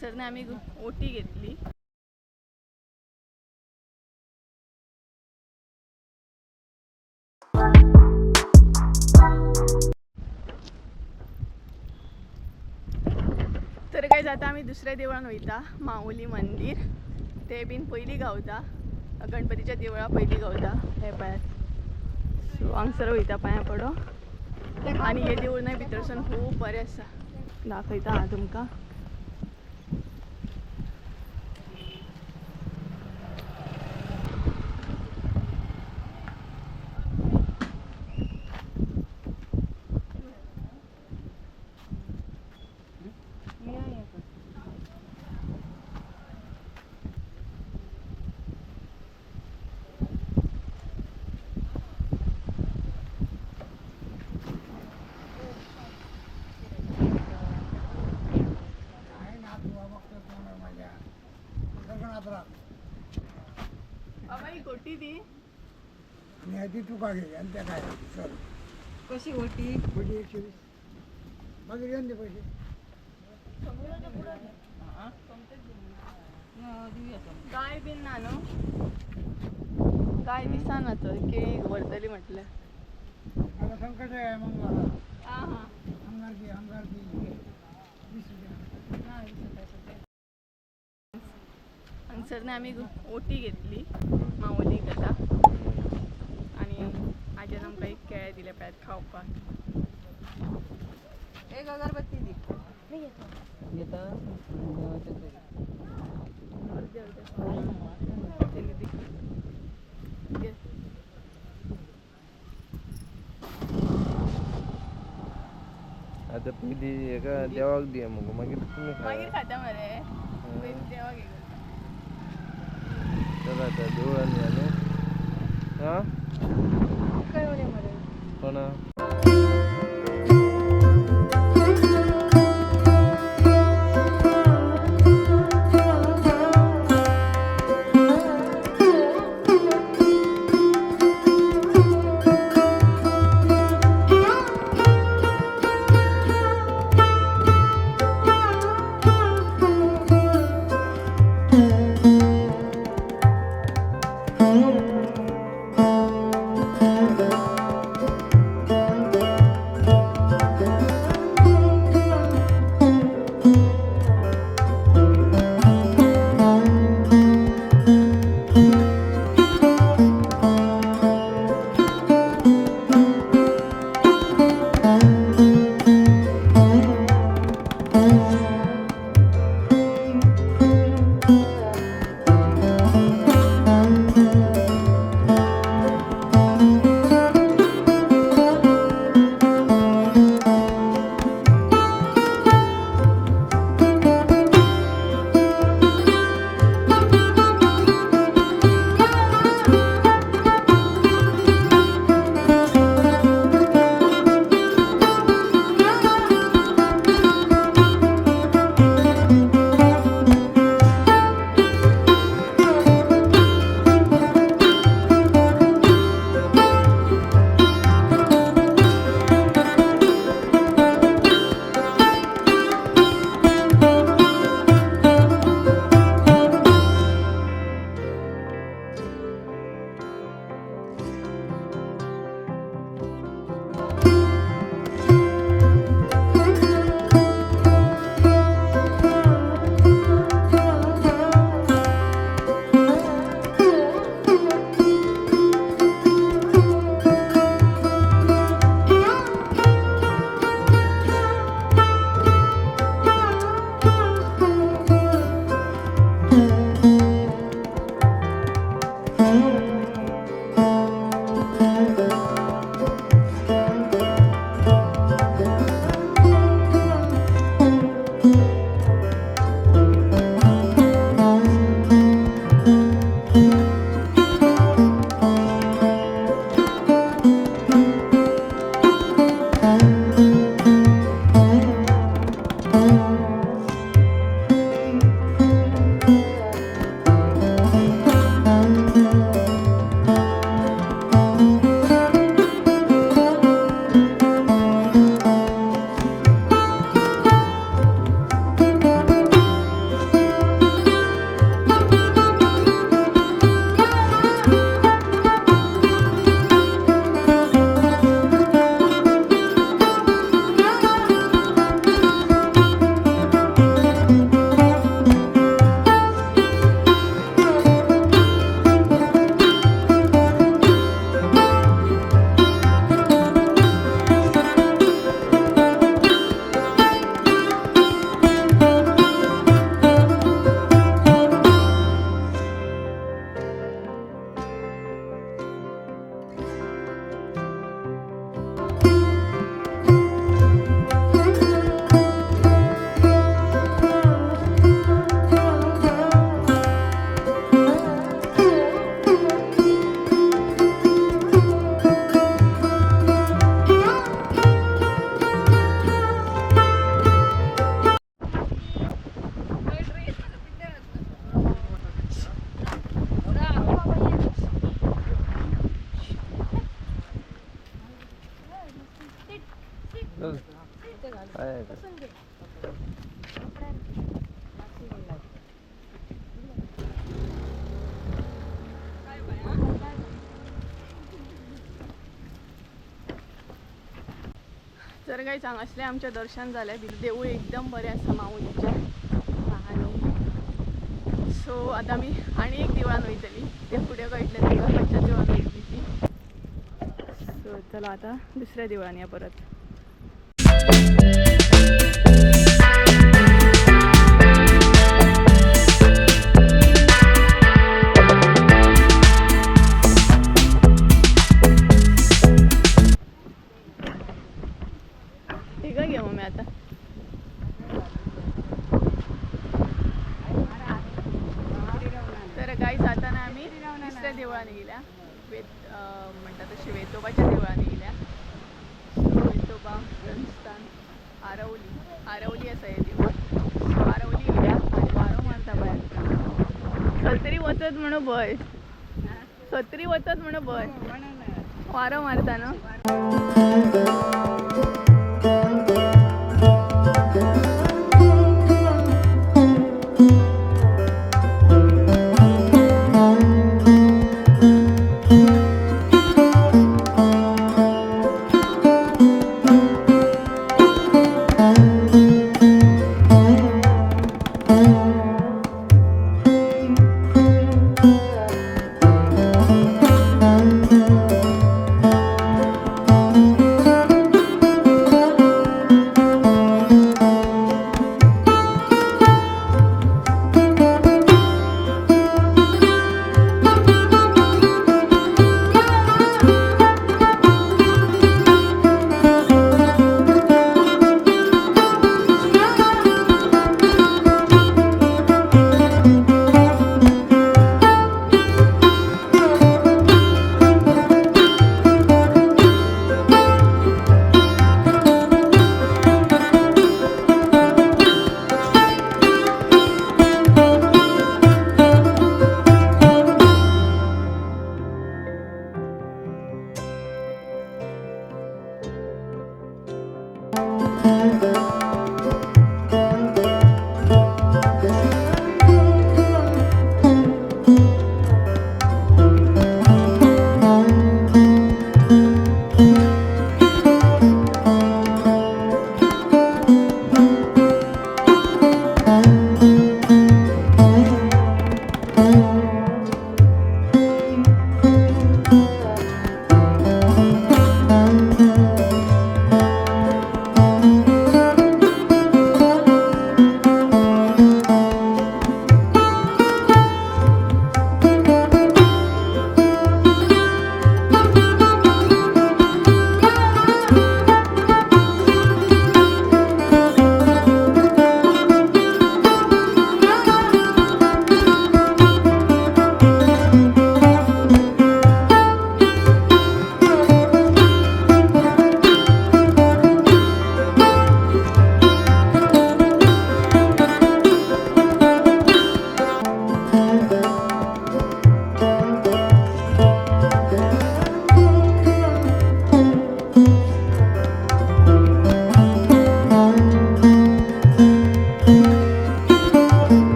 सरने आम्ही ओटी घेतली. तर काय जाता आम्ही दुसऱ्या देवळान वयता, माऊली मंदिर. ते बीन पयली गावता, गणपतीच्या देवळा पयली गावता. हे पायार सो हांगसर वयता पांया पडो. आणि हे देवूळ नाही भितरसून खूप बरें आसा. दाखयता हांव तुमकां. गोटी दी आणि तू का घे आणि त्या काय सर कशी गोटी? गोटी 120 माझे येऊन दे पैसे. गाय बीन ना नो गाय दिसा ना तर केळी व्हरतली म्हटलं. मला संकट आहे मग मला हां हां अंगार की 20 रुपये. सरने आम्ही ओटी घेतली माऊली कथा. आणि आज्यान आमकां एक केळे दिले पळयात खावपाक. एक अगरबत्ती दी. आता पहिली एका देवाक दिया मग मागीर तुम्ही मागीर खाता मरे देवा घे. चला आता देवळान या न्हू. हां काय म्हणे मरे पण चल. काय आहे ते? तर काही सांग असले आमच्या दर्शन झालंय देऊळ एकदम बरे असं माऊलीच्या. आणि सो आता मी आणि एक दिवाण वयतली ते पुढे कळटले तुका खंयच्या दिवाण वयतली ती. सो चला आता दुसऱ्या दिवाळान या परत. ठीक आहे घेऊ मी आता. तर काही जाताना आम्ही दुसऱ्या देवळाने गेल्या म्हणतात तशी वेतोबाच्या देवळाने गेल्या. वेतोबा संस्थान आरवली असं आहे देवळ. आरवली गेल्या आणि वारो मारता बाहेर सत्री वचत म्हणून बय सत्री वचत म्हणून बय वारो मारता ना.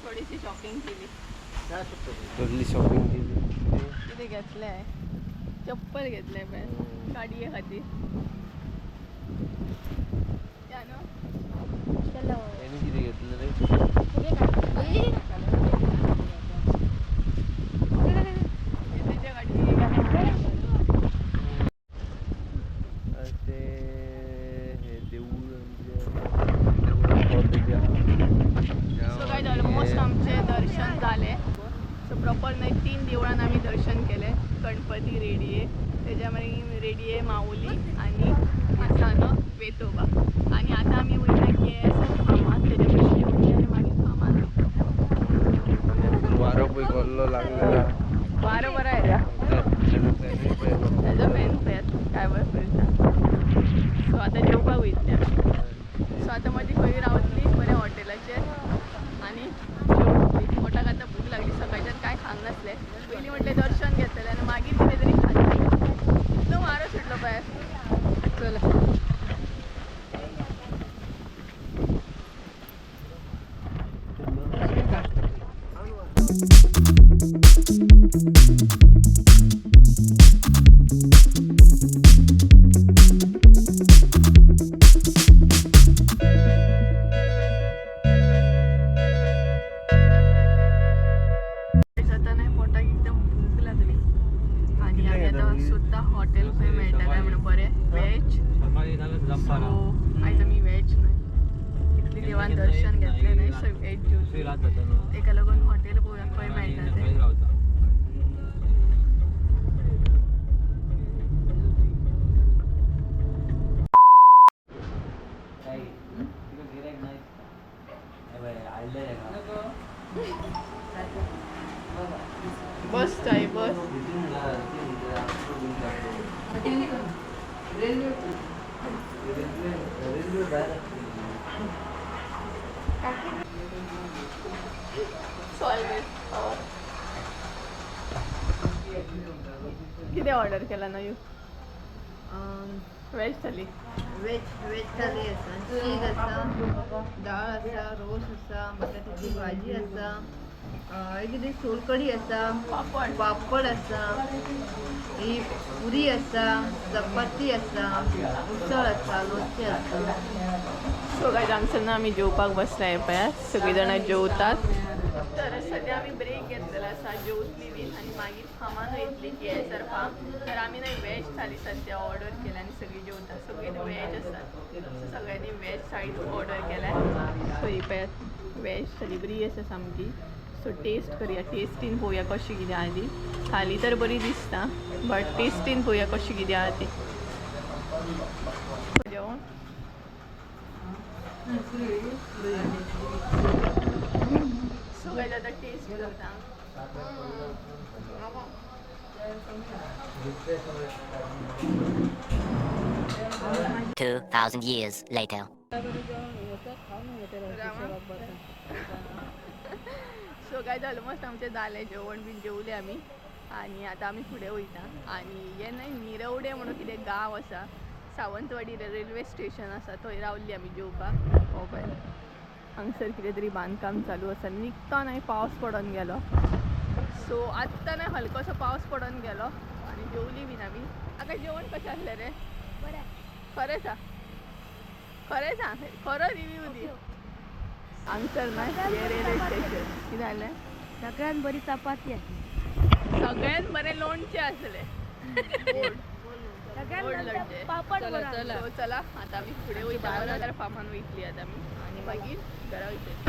थोडीशी शॉपिंग केली. कसली शॉपिंग केली? किती घेतलंय? चप्पल घेतलंय पण गाडी आहे खाती यांनी किती घेतलं रे? त्याच्या गाडी 3 देवळांना आम्ही दर्शन केले. गणपती रेडी आहे, त्याच्यामध्ये रेडी आहे माऊली आणि आसानं वेतोबा. आणि आता आम्ही वयता केस फामाद त्याच्यापाशी आणि मागील फामाद वारो पळय कोल्लो लागलेला. वारं बरं आहे का त्याचं मेन पेत काय बरं फिरता. सो आता जेवपाक वयतल्या. सो आता माझी खंय रावतली बऱ्या हॉटेलाचेर आणि जेवतली. पोटाक आता भूक लागली. सकाळच्यान काय खांक नासले. पयलीं म्हटलें दर्शन घेतलें आनी मागीर कितें तरी खातलें. इतलो वारो सुटलो भायर. चला जाताना पोटाक एकदम भूक लागली आणि आम्ही आता सुद्धा हॉटेल खंय मेळटा काय म्हणून बरें वेज. सो आयज आमी वेज न्हय इतली देवान दर्शन घेतलें न्हय सो वेज जेवतली. तेका लागून हॉटेल पळोवया खंय मेळटा तें. बस आहे बस. किती ऑर्डर केला ना यू? वेज थाली. वेज थाली आसा, चीज आसा, डाळ आसा, रोस आसा, बटाट्याची भाजी आसा, कितें सोलकडी आसा, पापड आसा, ही पुरी आसा, चपाती आसा, उसळ आसा, लोणचें आसा. सो काय हांगसर आमी जेवपाक बसलाय पळय. सगळीं जाणां जेवतात. तर सध्या आमी ब्रेक घेतलेलो आसा. जेवतली बी आनी मागीर फार्मान वयतली केएसआर फार्म. तर आमी न्हय वेज थाली सध्या ऑर्डर केल्या आनी सगळीं जेवतात. सगळीं वेज आसात. सो सगळ्यांनी वेज थाळी ऑर्डर केल्या. सो ही पळय वेज थाली बरी आसा सामकी. सो टेस्ट करूया. टेस्टीन पळोवया कशी कितें आहा ती. थाली तर बरी दिसता बट टेस्टीन पळोवया कशी कितें आहा ती. जेवण सो काय आता टेस्ट करता. 2,000 years later. सो काय ऑलमोस्ट आमचें जालें जेवण बीन जेवले आमी आनी आतां आमी फुडें वयता. आनी हें न्हय निरवडे म्हणून कितें गांव आसा. सावंतवाडी रेल्वे स्टेशन आसा थंय रावल्ली आमी जेवपाक. हो पळय हांगसर कितें तरी बांदकाम चालू आसा. निघता न्हय पावस पडून गेलो. सो आत्तां न्हय हलकोसो पावस पडून गेलो आनी जेवली बीन आमी. आतां जेवण कशें आसलें रे? खरें सांग खरें सांग खरो रिव्यू दी. हांगसर न्हय हे रेल्वे स्टेशन कितें जालें? सगळ्यात बरी चपाती आसा. सगळ्यात बरें लोणचें आसलें. पापड सो चला आता आमी फुडें वयता. बरोबर फार्मान वयतली आतां आमी आनी मागीर घरा वयतली.